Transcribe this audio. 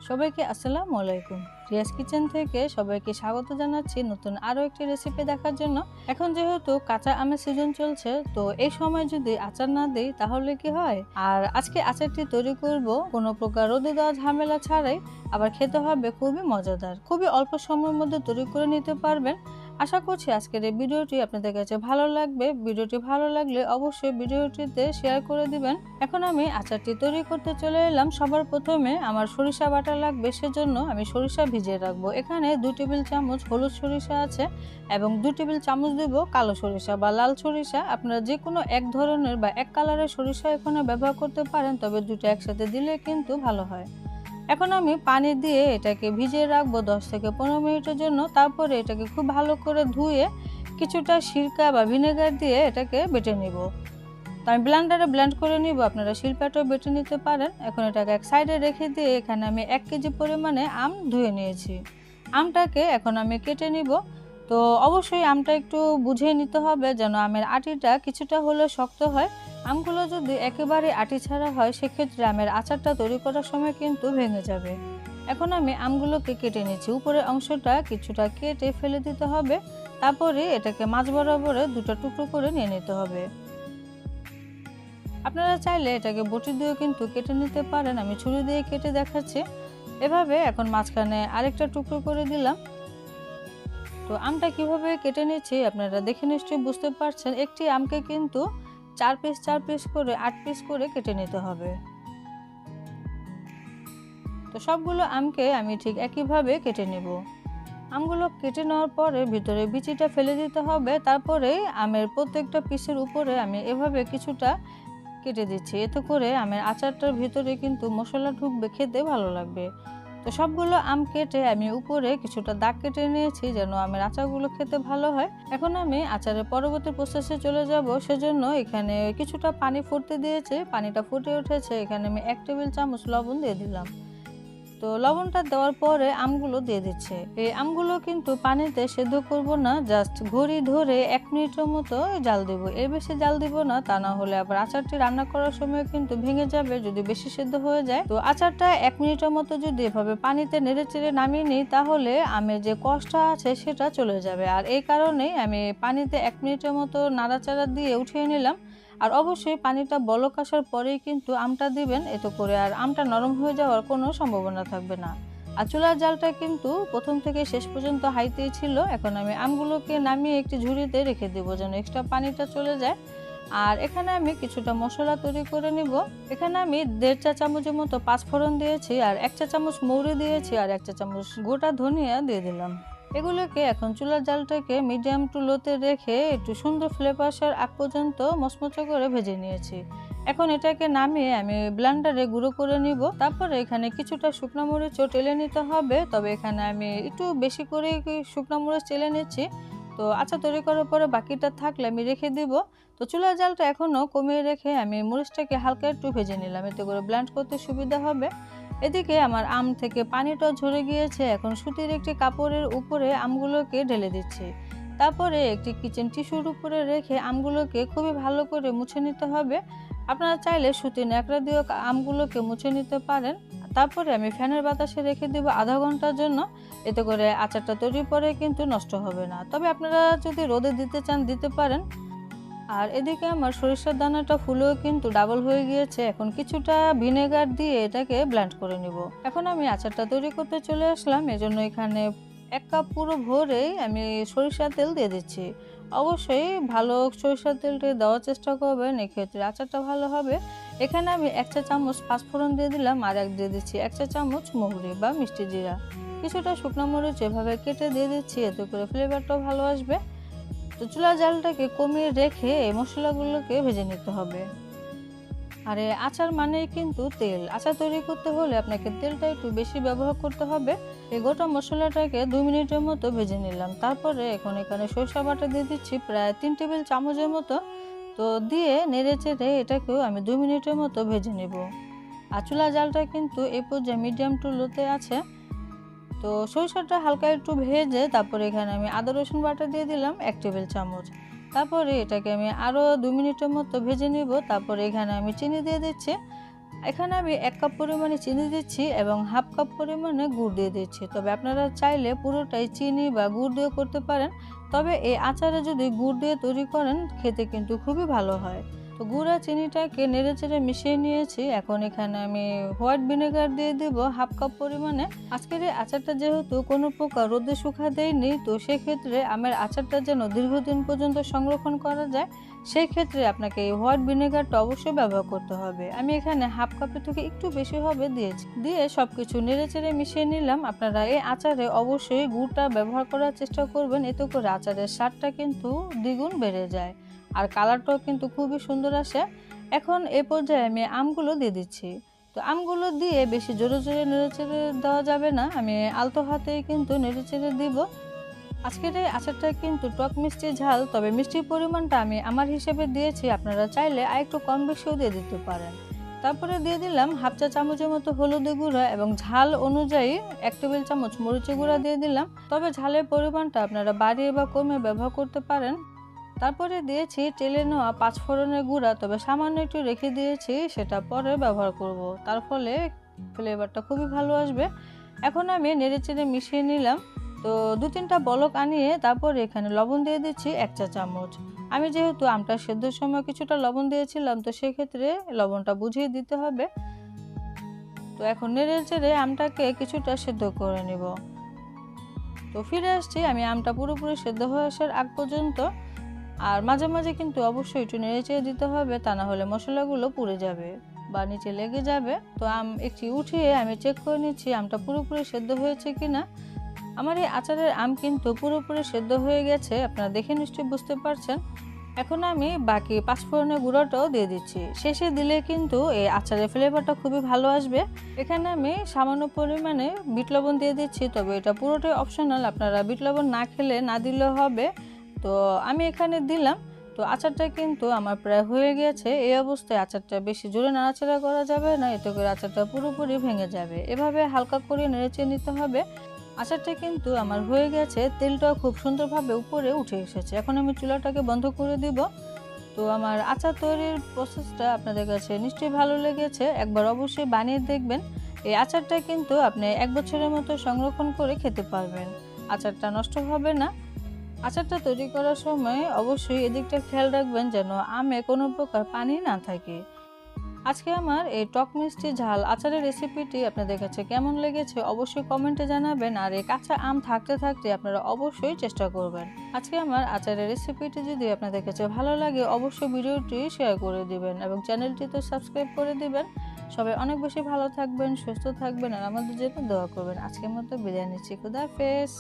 সবাইকে আসসালামু আলাইকুম। রিয়াজ কিচেন থেকে সবাইকে স্বাগত জানাচ্ছি নতুন আরও একটি রেসিপি দেখার জন্য। এখন যেহেতু কাঁচা আমের সিজন চলছে, তো এই সময় যদি আচার না দিই তাহলে কি হয়? আর আজকে আচারটি তৈরি করব কোনো প্রকার রোদে দেওয়া ঝামেলা ছাড়াই, আবার খেতে হবে খুবই মজাদার। খুবই অল্প সময়ের মধ্যে তৈরি করে নিতে পারবেন। আশা করছি আজকের এই ভিডিওটি আপনাদের কাছে ভালো লাগবে। ভিডিওটি ভালো লাগলে অবশ্যই ভিডিওটিতে শেয়ার করে দিবেন। এখন আমি আচারটি তৈরি করতে চলে এলাম। সবার প্রথমে আমার সরিষা বাটা লাগবে, সেজন্য আমি সরিষা ভিজিয়ে রাখবো। এখানে 2 টেবিল চামচ হলুদ সরিষা আছে এবং 2 টেবিল চামচ দেব কালো সরিষা বা লাল সরিষা। আপনারা যে কোনো এক ধরনের বা এক কালারের সরিষা এখানে ব্যবহার করতে পারেন, তবে দুটো একসাথে দিলে কিন্তু ভালো হয়। এখন আমি পানি দিয়ে এটাকে ভিজিয়ে রাখবো 10 থেকে 15 মিনিটের জন্য। তারপরে এটাকে খুব ভালো করে ধুয়ে কিছুটা সিরকা বা ভিনেগার দিয়ে এটাকে বেটে নিব। তো আমি ব্লেন্ডারে ব্লেন্ড করে নিব, আপনারা শিলপাটাও বেটে নিতে পারেন। এখন এটাকে এক সাইডে রেখে দিয়ে এখানে আমি 1 কেজি পরিমাণে আম ধুয়ে নিয়েছি। আমটাকে এখন আমি কেটে নিব। তো অবশ্যই আমটা একটু বুঝে নিতে হবে যেন আমের আটিটা কিছুটা হলেও শক্ত হয়। আমগুলো যদি একেবারে আটি ছাড়া হয়, সেক্ষেত্রে আমের আচারটা তৈরি করার সময় কিন্তু ভেঙে যাবে। এখন আমি আমগুলোকে কেটে নিচ্ছি। উপরের অংশটা কিছুটা কেটে ফেলে দিতে হবে। তারপরে এটাকে মাঝ বরাবরে দুটো টুকরো করে নিয়ে নিতে হবে। আপনারা চাইলে এটাকে বটি দিয়েও কিন্তু কেটে নিতে পারেন, আমি ছুরি দিয়ে কেটে দেখাচ্ছি। এভাবে এখন মাঝখানে আরেকটা টুকরো করে দিলাম। তো আমটা কিভাবে কেটে নিচ্ছি আপনারা দেখে নিশ্চয়ই বুঝতে পারছেন। একটি আমকে কিন্তু 4 পিস করে 8 পিস করে কেটে নিতে হবে। তো সবগুলো আমকে আমি ঠিক একইভাবে কেটে নেব। আমগুলো কেটে নেওয়ার পরে ভিতরে বিচিটা ফেলে দিতে হবে। তারপরে আমের প্রত্যেকটা পিসের উপরে আমি এভাবে কিছুটা কেটে দিচ্ছি। এতে করে আমের আচারটার ভিতরে কিন্তু মশলা ঢুকবে, খেতে ভালো লাগবে। তো সবগুলো আম কেটে আমি উপরে কিছুটা দাগ কেটে নিয়েছি যেন আমের আচারগুলো খেতে ভালো হয়। এখন আমি আচারের পরবর্তী প্রসেসে চলে যাব। সেজন্য এখানে কিছুটা পানি ফুটতে দিয়েছি। পানিটা ফুটে উঠেছে, এখানে আমি 1 টেবিল চামচ লবণ দিয়ে দিলাম। তো লবণটা দেওয়ার পরে আমগুলো দিয়ে দিচ্ছে। এই আমগুলো কিন্তু পানিতে সেদ্ধ করব না, জাস্ট ঘড়ি ধরে 1 মিনিটের মতো জাল দেব। এর বেশি জাল দিব না, তা না হলে আবার আচারটি রান্না করার সময় কিন্তু ভেঙে যাবে যদি বেশি সেদ্ধ হয়ে যায়। তো আচারটা 1 মিনিটের মতো যদি এভাবে পানিতে নেড়ে চেড়ে নামিয়ে নিই, তাহলে আমের যে কষটা আছে সেটা চলে যাবে। আর এই কারণেই আমি পানিতে 1 মিনিটের মতো নাড়াচাড়া দিয়ে উঠিয়ে নিলাম। আর অবশ্যই পানিটা বলক আসার পরেই কিন্তু আমটা দিবেন, এতে করে আর আমটা নরম হয়ে যাওয়ার কোনো সম্ভাবনা থাকবে না। আর চুলার জালটা কিন্তু প্রথম থেকে শেষ পর্যন্ত হাইতেই ছিল। এখন আমি আমগুলোকে নামিয়ে একটি ঝুড়িতে রেখে দেবো যেন এক্সট্রা পানিটা চলে যায়। আর এখানে আমি কিছুটা মশলা তৈরি করে নিব। এখানে আমি 1.5 চা চামচের মতো পাঁচফোড়ন দিয়েছি, আর 1 চা চামচ মৌরি দিয়েছি, আর 1 চা চামচ গোটা ধনিয়া দিয়ে দিলাম। এগুলোকে এখন চুলার জালটাকে মিডিয়াম টু লোতে রেখে একটু সুন্দর ফ্লেভার আসার আগ পর্যন্ত মচমচে করে ভেজে নিয়েছি। এখন এটাকে নামিয়ে আমি ব্লেন্ডারে গুঁড়ো করে নিব। তারপরে এখানে কিছুটা শুকনো মরিচও টেলে নিতে হবে, তবে এখানে আমি একটু বেশি করে শুকনো মরিচ টেলে নিচ্ছি। তো আচ্ছা, তৈরি করার পরে বাকিটা থাকলে আমি রেখে দিব। তো চুলার জালটা এখনও কমিয়ে রেখে আমি মরিচটাকে হালকা একটু ভেজে নিলাম, এতে করে ব্লেন্ড করতে সুবিধা হবে। এদিকে আমার আম থেকে পানিটা ঝরে গিয়েছে। এখন সুতির একটি কাপড়ের উপরে আমগুলোকে ঢেলে দিচ্ছি। তারপরে একটি কিচেন টিস্যুর উপরে রেখে আমগুলোকে খুবই ভালো করে মুছে নিতে হবে। আপনারা চাইলে সুতির ন্যাকড়া দিয়েও আমগুলোকে মুছে নিতে পারেন। তারপরে আমি ফ্যানের বাতাসে রেখে দেবো আধা ঘন্টার জন্য, এতে করে আচারটা তৈরির পরে কিন্তু নষ্ট হবে না। তবে আপনারা যদি রোদে দিতে চান দিতে পারেন। আর এদিকে আমার সরিষার দানাটা ফুলেও কিন্তু ডাবল হয়ে গিয়েছে। এখন কিছুটা ভিনেগার দিয়ে এটাকে ব্লেন্ড করে নিব। এখন আমি আচারটা তৈরি করতে চলে আসলাম। এজন্য এখানে 1 কাপ পুরো ভরেই আমি সরিষার তেল দিয়ে দিচ্ছি। অবশ্যই ভালো সরিষার তেলটা দেওয়ার চেষ্টা করবেন, এক্ষেত্রে আচারটা ভালো হবে। এখানে আমি 1 চা চামচ পাঁচফোড়ন দিয়ে দিলাম, আর দিয়ে দিচ্ছি 1 চা চামচ মৌরি বা মিষ্টি জিরা। কিছুটা শুকনো মরিচ এভাবে কেটে দিয়ে দিচ্ছি, এতে করে ফ্লেভারটাও ভালো আসবে। তো চুলার জালটাকে কমিয়ে রেখে এই মশলাগুলোকে ভেজে নিতে হবে। আর আচার মানেই কিন্তু তেল। আচার তৈরি করতে হলে আপনাকে তেলটা একটু বেশি ব্যবহার করতে হবে। এই গোটা মশলাটাকে 2 মিনিটের মতো ভেজে নিলাম। তারপরে এখন এখানে সরষে বাটা দিয়ে দিচ্ছি প্রায় 3 টেবিল চামচের মতো। তো দিয়ে নেড়ে চেড়ে এটাকেও আমি 2 মিনিটের মতো ভেজে নেব। আর চুলার জালটা কিন্তু এই পর্যায়ে মিডিয়াম টু লোতে আছে। তো সরিষাটা হালকা একটু ভেজে তারপরে এখানে আমি আদা রসুন বাটা দিয়ে দিলাম 1 টেবিল চামচ। তারপরে এটাকে আমি আরও 2 মিনিটের মতো ভেজে নিব। তারপরে এখানে আমি চিনি দিয়ে দিচ্ছি এখানে আমি 1 কাপ পরিমাণে চিনি দিচ্ছি এবং হাফ কাপ পরিমাণে গুড় দিয়ে দিচ্ছি। তবে আপনারা চাইলে পুরোটাই চিনি বা গুড় দিয়ে করতে পারেন। তবে এই আচারে যদি গুড় দিয়ে তৈরি করেন খেতে কিন্তু খুবই ভালো হয়। তো গুড় আর চিনিটাকে নেড়েচেড়ে মিশিয়ে নিয়েছি। এখন এখানে আমি হোয়াইট ভিনেগার দিয়ে দেব হাফ কাপ পরিমাণে। আজকের এই আচারটা যেহেতু কোনো প্রকার রোদে শুকা দেয়নি, তো সেক্ষেত্রে আমের আচারটা যেন দীর্ঘদিন পর্যন্ত সংরক্ষণ করা যায়, সেই ক্ষেত্রে আপনাকে এই হোয়াইট ভিনেগারটা অবশ্যই ব্যবহার করতে হবে। আমি এখানে হাফ কাপের থেকে একটু বেশি হবে দিয়েছি। দিয়ে সবকিছু নেড়েচেড়ে মিশিয়ে নিলাম। আপনারা এই আচারে অবশ্যই গুড়টা ব্যবহার করার চেষ্টা করবেন, এতে করে আচারের স্বাদটা কিন্তু দ্বিগুণ বেড়ে যায় আর কালারটাও কিন্তু খুবই সুন্দর আসে। এখন এই পর্যায়ে আমি আমগুলো দিয়ে দিচ্ছি। তো আমগুলো দিয়ে বেশি জোরে জোরে নেড়েচেড়ে দেওয়া যাবে না, আমি আলতো হাতেই কিন্তু নেড়েচেড়ে দিব। আজকের এই আচারটা কিন্তু টক মিষ্টি ঝাল, তবে মিষ্টির পরিমাণটা আমি আমার হিসেবে দিয়েছি, আপনারা চাইলে আরেকটু কম বেশিও দিয়ে দিতে পারেন। তারপরে দিয়ে দিলাম হাফ চা চামচের মতো হলুদের গুঁড়া এবং ঝাল অনুযায়ী 1 টেবিল চামচ মরিচের গুঁড়া দিয়ে দিলাম। তবে ঝালের পরিমাণটা আপনারা বাড়িয়ে বা কমিয়ে ব্যবহার করতে পারেন। তারপরে দিয়েছি তেলে নেওয়া 5 ফোড়নের গুঁড়া, তবে সামান্য একটু রেখে দিয়েছি, সেটা পরে ব্যবহার করব, তার ফলে ফ্লেভারটা খুবই ভালো আসবে। এখন আমি নেড়েচেড়ে মিশিয়ে নিলাম। তো 2-3টা বলক আনিয়ে তারপরে এখানে লবণ দিয়ে দিচ্ছি 1 চা চামচ। আমি যেহেতু আমটা সেদ্ধর সময় কিছুটা লবণ দিয়েছিলাম, তো সেক্ষেত্রে লবণটা বুঝিয়ে দিতে হবে। তো এখন নেড়েচেড়ে আমটাকে কিছুটা সেদ্ধ করে নেব। তো ফিরে আসছি আমি আমটা পুরোপুরি সেদ্ধ হয়ে আসার আগ পর্যন্ত। আর মাঝে মাঝে কিন্তু অবশ্যই একটু নেড়েচেড়ে দিতে হবে, তা না হলে মশলাগুলো পুড়ে যাবে বা নিচে লেগে যাবে। তো আম একটু উঠিয়ে আমি চেক করে নিচ্ছি আমটা পুরোপুরি সেদ্ধ হয়েছে কিনা। আমার এই আচারের আম কিন্তু পুরোপুরি সেদ্ধ হয়ে গেছে, আপনারা দেখে নিশ্চয়ই বুঝতে পারছেন। এখন আমি বাকি 5 ফোড়নের গুঁড়োটাও দিয়ে দিচ্ছি। শেষে দিলে কিন্তু এই আচারের ফ্লেভারটা খুবই ভালো আসবে। এখানে আমি সামান্য পরিমাণে বিট লবণ দিয়ে দিচ্ছি, তবে এটা পুরোটাই অপশনাল, আপনারা বিট লবণ না খেলে না দিলেও হবে। তো আমি এখানে দিলাম। তো আচারটা কিন্তু আমার প্রায় হয়ে গেছে। এই অবস্থায় আচারটা বেশি জোরে নাড়াচাড়া করা যাবে না, এতে করে আচারটা পুরোপুরি ভেঙে যাবে। এভাবে হালকা করে নেড়েচেড়ে নিতে হবে। আচারটা কিন্তু আমার হয়ে গেছে, তেলটাও খুব সুন্দরভাবে উপরে উঠে এসেছে। এখন আমি চুলাটাকে বন্ধ করে দিব। তো আমার আচার তৈরির প্রসেসটা আপনাদের কাছে নিশ্চয়ই ভালো লেগেছে, একবার অবশ্যই বানিয়ে দেখবেন। এই আচারটা কিন্তু আপনি 1 বছরের মতো সংরক্ষণ করে খেতে পারবেন, আচারটা নষ্ট হবে না। আচারটা তৈরি করার সময় অবশ্যই এদিকটা খেয়াল রাখবেন যেন আমে কোনো প্রকার পানি না থাকে। আজকে আমার এই টক মিষ্টি ঝাল আচারের রেসিপিটি আপনাদের কাছে কেমন লেগেছে অবশ্যই কমেন্টে জানাবেন, আর এই কাঁচা আম থাকতে থাকতে আপনারা অবশ্যই চেষ্টা করবেন। আজকে আমার আচারের রেসিপিটি যদি আপনাদের কাছে ভালো লাগে অবশ্যই ভিডিওটি শেয়ার করে দিবেন এবং চ্যানেলটি তো সাবস্ক্রাইব করে দিবেন। সবাই অনেক বেশি ভালো থাকবেন, সুস্থ থাকবেন আর আমাদের জন্য দোয়া করবেন। আজকের মতো বিদায় নিচ্ছি, খুদা হাফেজ।